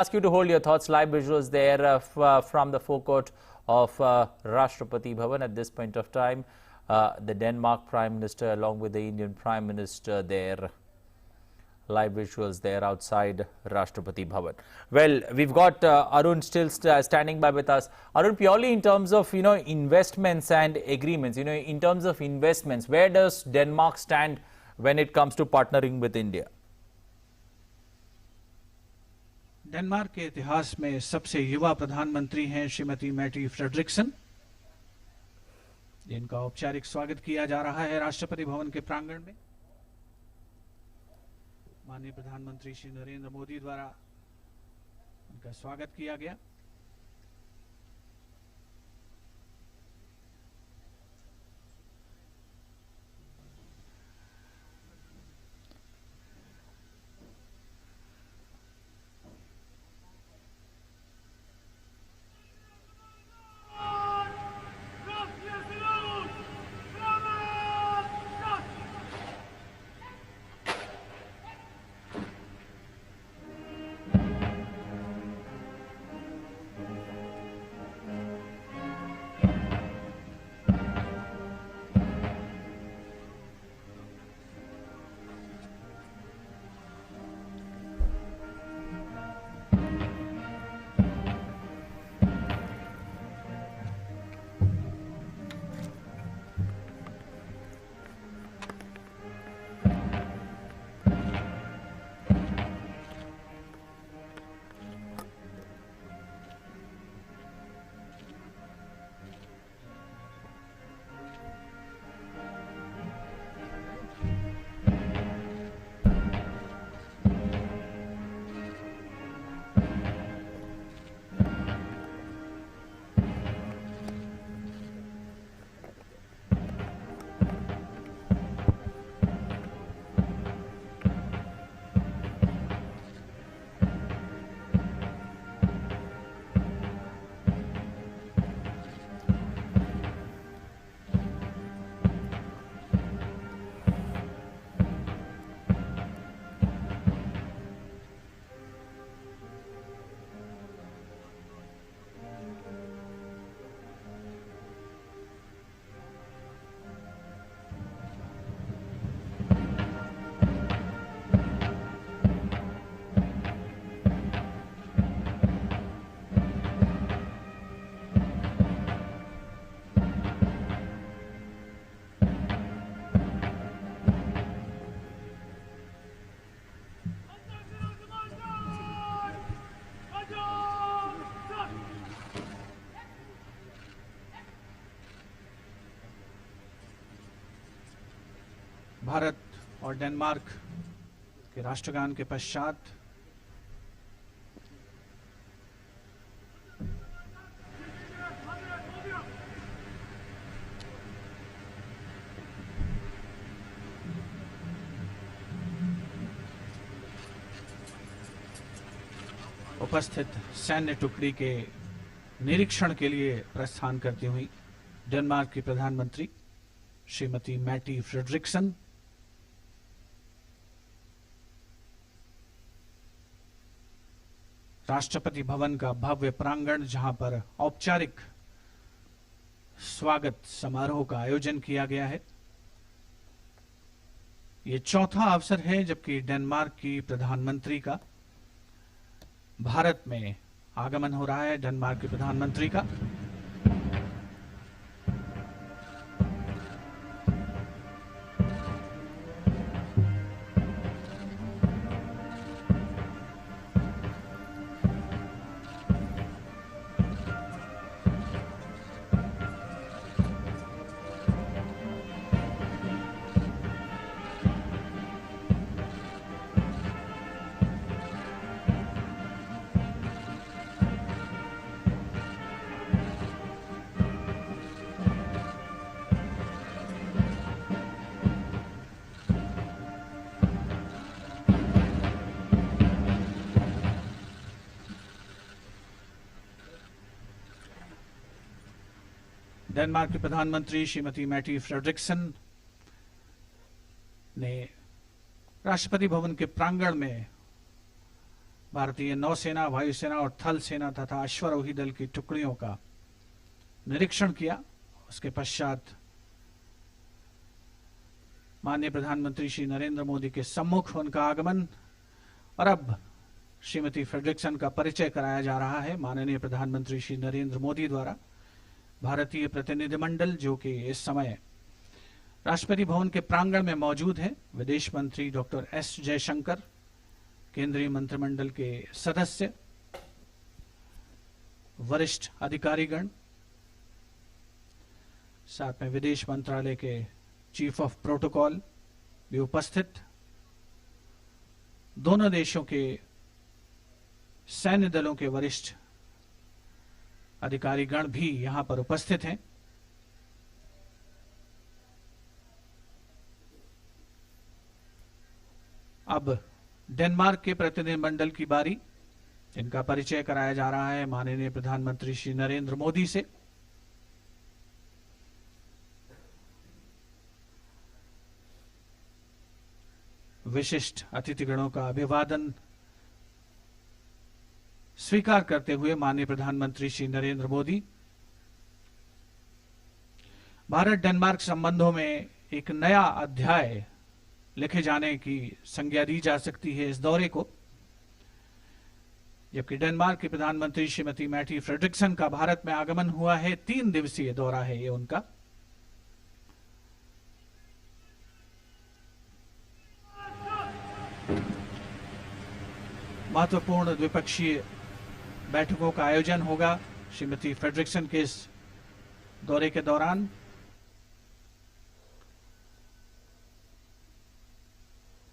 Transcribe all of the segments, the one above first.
Ask you to hold your thoughts. Live visuals there from the forecourt of Rashtrapati Bhavan at this point of time. The Denmark Prime Minister along with the Indian Prime Minister there. Live visuals there outside Rashtrapati Bhavan. Well, we've got Arun still standing by with us. Arun, purely in terms of investments and agreements, in terms of investments, where does Denmark stand when it comes to partnering with India? Denmark के इतिहास में सबसे युवा प्रधानमंत्री हैं Shrimati मैटी Frederiksen, जिनका औपचारिक स्वागत किया जा रहा है राष्ट्रपति भवन के प्रांगण में। माननीय प्रधानमंत्री श्री नरेंद्र मोदी द्वारा उनका स्वागत किया गया। भारत और डेनमार्क के राष्ट्रगान के पश्चात उपस्थित सैन्य टुकड़ी के निरीक्षण के लिए प्रस्थान करती हुई डेनमार्क की प्रधानमंत्री श्रीमती मैटी फ्रेडरिक्सन राष्ट्रपति भवन का भव्य प्रांगण, जहां पर औपचारिक स्वागत समारोह का आयोजन किया गया है। ये चौथा अवसर है जबकि डेनमार्क की प्रधानमंत्री का भारत में आगमन हो रहा है। डेनमार्क के प्रधानमंत्री का डेनमार्क के प्रधानमंत्री श्रीमती मैटी फ्रेडरिक्सन ने राष्ट्रपति भवन के प्रांगण में भारतीय नौसेना, वायुसेना और थल सेना तथा अश्वारोही दल की टुकड़ियों का निरीक्षण किया। उसके पश्चात माननीय प्रधानमंत्री श्री नरेंद्र मोदी के सम्मुख उनका आगमन और अब श्रीमती फ्रेडरिक्सन का परिचय कराया जा रहा है माननीय प्रधानमंत्री श्री नरेंद्र मोदी द्वारा। भारतीय प्रतिनिधिमंडल जो कि इस समय राष्ट्रपति भवन के प्रांगण में मौजूद है, विदेश मंत्री डॉक्टर एस जयशंकर, केंद्रीय मंत्रिमंडल के सदस्य, वरिष्ठ अधिकारीगण, साथ में विदेश मंत्रालय के चीफ ऑफ प्रोटोकॉल भी उपस्थित, दोनों देशों के सैन्य दलों के वरिष्ठ अधिकारीगण भी यहां पर उपस्थित हैं। अब डेनमार्क के प्रतिनिधिमंडल की बारी, इनका परिचय कराया जा रहा है माननीय प्रधानमंत्री श्री नरेंद्र मोदी से। विशिष्ट अतिथिगणों का अभिवादन स्वीकार करते हुए माननीय प्रधानमंत्री श्री नरेंद्र मोदी भारत डेनमार्क संबंधों में एक नया अध्याय लिखे जाने की संज्ञा दी जा सकती है इस दौरे को, जबकि डेनमार्क की प्रधानमंत्री श्रीमती मैटी फ्रेडरिक्सन का भारत में आगमन हुआ है। 3 दिवसीय दौरा है ये उनका। महत्वपूर्ण द्विपक्षीय बैठकों का आयोजन होगा श्रीमती फ्रेडरिक्सन के इस दौरे के दौरान।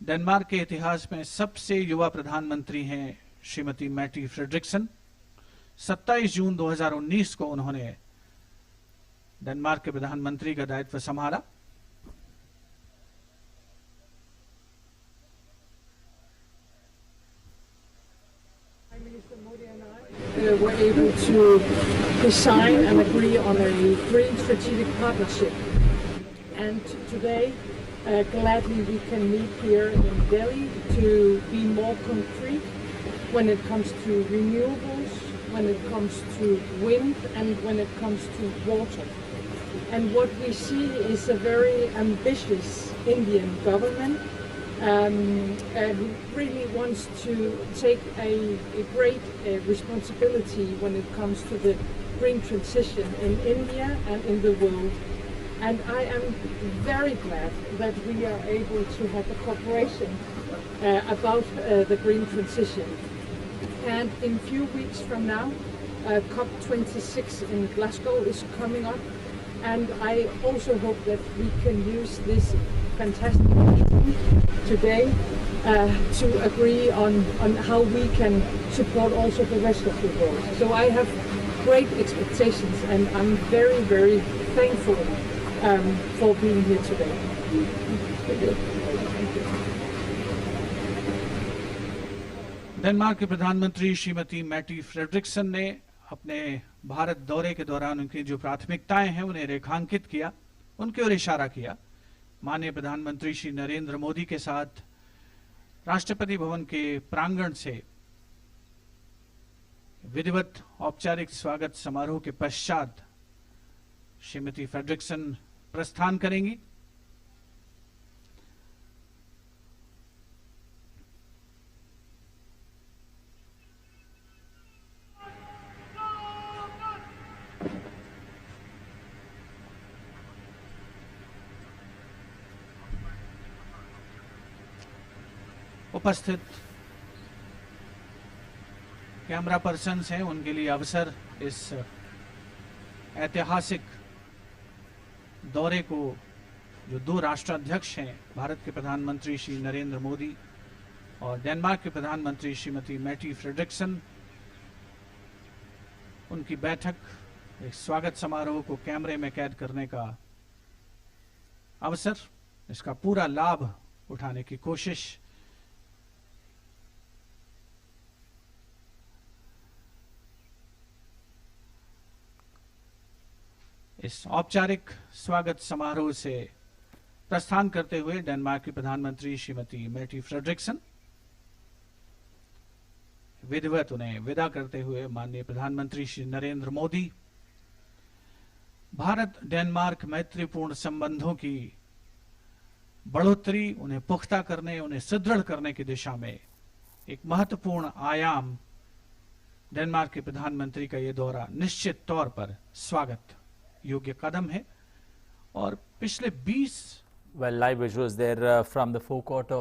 डेनमार्क के इतिहास में सबसे युवा प्रधानमंत्री हैं श्रीमती मैटी फ्रेडरिक्सन। 27 जून 2019 को उन्होंने डेनमार्क के प्रधानमंत्री का दायित्व संभाला। Were able to sign and agree on a green strategic partnership, and today gladly we can meet here in Delhi to be more concrete when it comes to renewables, when it comes to wind, and when it comes to water. And what we see is a very ambitious Indian government who really wants to take a great responsibility when it comes to the green transition in India and in the world. And I am very glad that we are able to have a cooperation about the green transition. And in few weeks from now, COP26 in Glasgow is coming up, and I also hope that we can use this fantastic meeting today to agree on how we can support also the rest of the world. So I have great expectations, and I'm very, very thankful for being here today. Thank you. Denmark के प्रधानमंत्री Shrimati मैटी Frederiksen ने अपने भारत दौरे के दौरान उनकी जो प्राथमिकताएं हैं उन्हें रेखांकित किया, उनकी ओर इशारा किया। माननीय प्रधानमंत्री श्री नरेंद्र मोदी के साथ राष्ट्रपति भवन के प्रांगण से विधिवत औपचारिक स्वागत समारोह के पश्चात श्रीमती फ्रेडरिक्सन प्रस्थान करेंगी। उपस्थित कैमरा पर्सन्स हैं, उनके लिए अवसर इस ऐतिहासिक दौरे को जो 2 राष्ट्राध्यक्ष हैं, भारत के प्रधानमंत्री श्री नरेंद्र मोदी और डेनमार्क के प्रधानमंत्री श्रीमती मैटी फ्रेडरिक्सन, उनकी बैठक, एक स्वागत समारोह को कैमरे में कैद करने का अवसर, इसका पूरा लाभ उठाने की कोशिश इस औपचारिक स्वागत समारोह से प्रस्थान करते हुए डेनमार्क की प्रधानमंत्री श्रीमती मैटी फ्रेडरिक्सन विधिवत उन्हें विदा करते हुए माननीय प्रधानमंत्री श्री नरेंद्र मोदी भारत डेनमार्क मैत्रीपूर्ण संबंधों की बढ़ोतरी, उन्हें पुख्ता करने, उन्हें सुदृढ़ करने की दिशा में एक महत्वपूर्ण आयाम डेनमार्क के प्रधानमंत्री का यह दौरा निश्चित तौर पर स्वागत योग्य कदम है। और पिछले 20 Well, live visuals there from the forecourt of